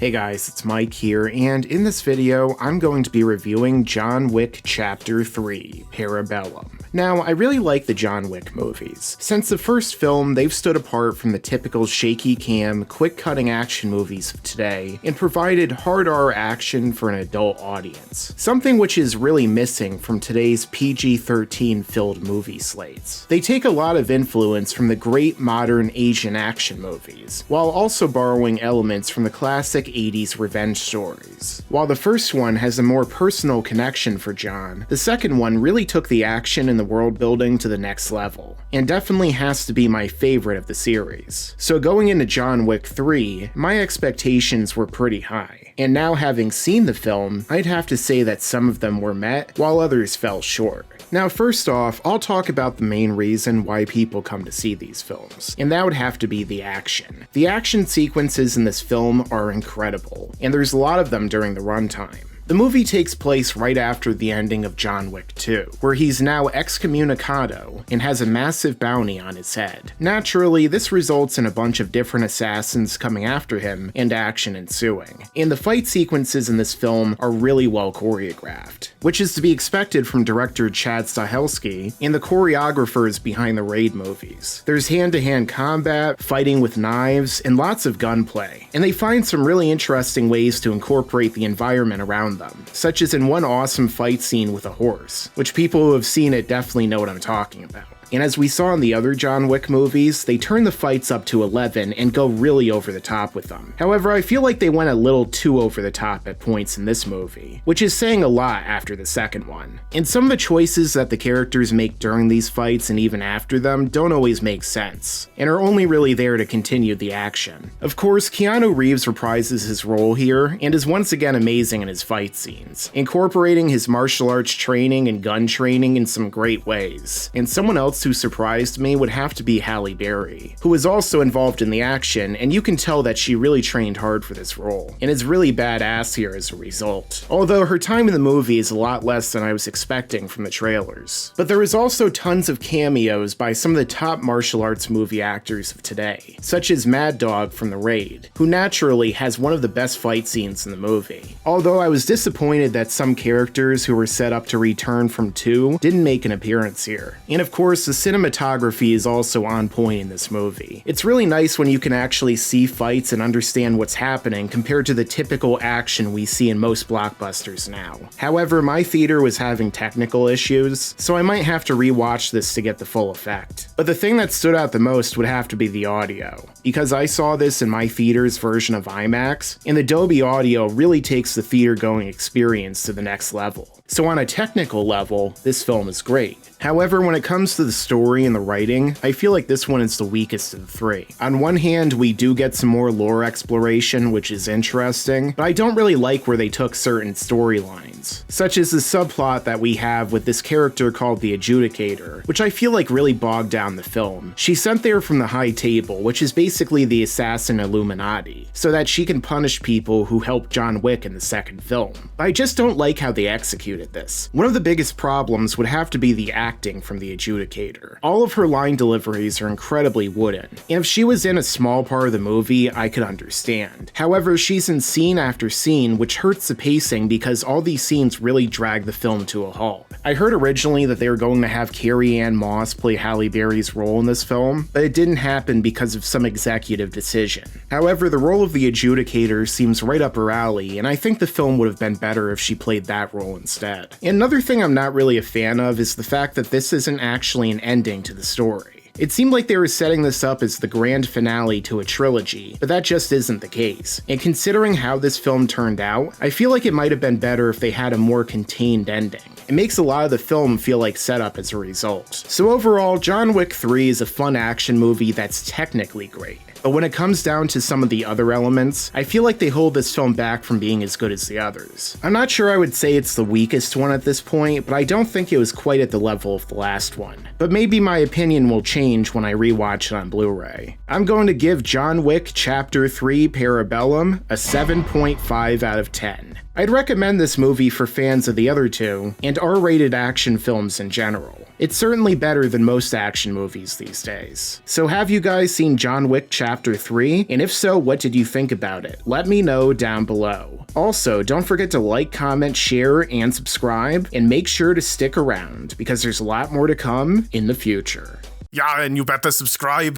Hey guys, it's Mike here, and in this video, I'm going to be reviewing John Wick Chapter 3, Parabellum. Now, I really like the John Wick movies. Since the first film, they've stood apart from the typical shaky cam, quick-cutting action movies of today, and provided hard R action for an adult audience. Something which is really missing from today's PG-13 filled movie slates. They take a lot of influence from the great modern Asian action movies, while also borrowing elements from the classic 80s revenge stories. While the first one has a more personal connection for John, the second one really took the action and the world building to the next level, and definitely has to be my favorite of the series. So going into John Wick 3, my expectations were pretty high, and now having seen the film, I'd have to say that some of them were met, while others fell short. Now first off, I'll talk about the main reason why people come to see these films, and that would have to be the action. The action sequences in this film are incredible, and there's a lot of them during the runtime. The movie takes place right after the ending of John Wick 2, where he's now excommunicado and has a massive bounty on his head. Naturally, this results in a bunch of different assassins coming after him and action ensuing. And the fight sequences in this film are really well choreographed, which is to be expected from director Chad Stahelski and the choreographers behind the Raid movies. There's hand-to-hand combat, fighting with knives, and lots of gunplay. And they find some really interesting ways to incorporate the environment around them, such as in one awesome fight scene with a horse, which people who have seen it definitely know what I'm talking about. And as we saw in the other John Wick movies, they turn the fights up to 11 and go really over the top with them. However, I feel like they went a little too over the top at points in this movie, which is saying a lot after the second one. And some of the choices that the characters make during these fights and even after them don't always make sense, and are only really there to continue the action. Of course, Keanu Reeves reprises his role here, and is once again amazing in his fight scenes, incorporating his martial arts training and gun training in some great ways. And someone else who surprised me would have to be Halle Berry, who was also involved in the action, and you can tell that she really trained hard for this role, and is really badass here as a result. Although her time in the movie is a lot less than I was expecting from the trailers. But there is also tons of cameos by some of the top martial arts movie actors of today, such as Mad Dog from The Raid, who naturally has one of the best fight scenes in the movie. Although I was disappointed that some characters who were set up to return from 2 didn't make an appearance here. And of course, the cinematography is also on point in this movie. It's really nice when you can actually see fights and understand what's happening compared to the typical action we see in most blockbusters now. However, my theater was having technical issues, so I might have to rewatch this to get the full effect. But the thing that stood out the most would have to be the audio, because I saw this in my theater's version of IMAX, and the Dolby audio really takes the theater-going experience to the next level. So on a technical level, this film is great. However, when it comes to the story and the writing, I feel like this one is the weakest of the three. On one hand, we do get some more lore exploration, which is interesting, but I don't really like where they took certain storylines, such as the subplot that we have with this character called the Adjudicator, which I feel like really bogged down the film. She's sent there from the High Table, which is basically the assassin Illuminati, so that she can punish people who helped John Wick in the second film. But I just don't like how they executed this. One of the biggest problems would have to be the acting from the Adjudicator. All of her line deliveries are incredibly wooden, and if she was in a small part of the movie, I could understand. However, she's in scene after scene, which hurts the pacing because all these scenes really drag the film to a halt. I heard originally that they were going to have Carrie-Anne Moss play Halle Berry's role in this film, but it didn't happen because of some executive decision. However, the role of the Adjudicator seems right up her alley, and I think the film would have been better if she played that role instead. And another thing I'm not really a fan of is the fact that this isn't actually an ending to the story. It seemed like they were setting this up as the grand finale to a trilogy, but that just isn't the case. And considering how this film turned out, I feel like it might have been better if they had a more contained ending. It makes a lot of the film feel like setup as a result. So overall, John Wick 3 is a fun action movie that's technically great. But when it comes down to some of the other elements, I feel like they hold this film back from being as good as the others. I'm not sure I would say it's the weakest one at this point, but I don't think it was quite at the level of the last one. But maybe my opinion will change when I rewatch it on Blu-ray. I'm going to give John Wick Chapter 3 Parabellum a 7.5 out of 10. I'd recommend this movie for fans of the other two, and R-rated action films in general. It's certainly better than most action movies these days. So have you guys seen John Wick Chapter Chapter 3? And if so, what did you think about it? Let me know down below. Also, don't forget to like, comment, share, and subscribe, and make sure to stick around, because there's a lot more to come in the future. Yeah, and you better subscribe.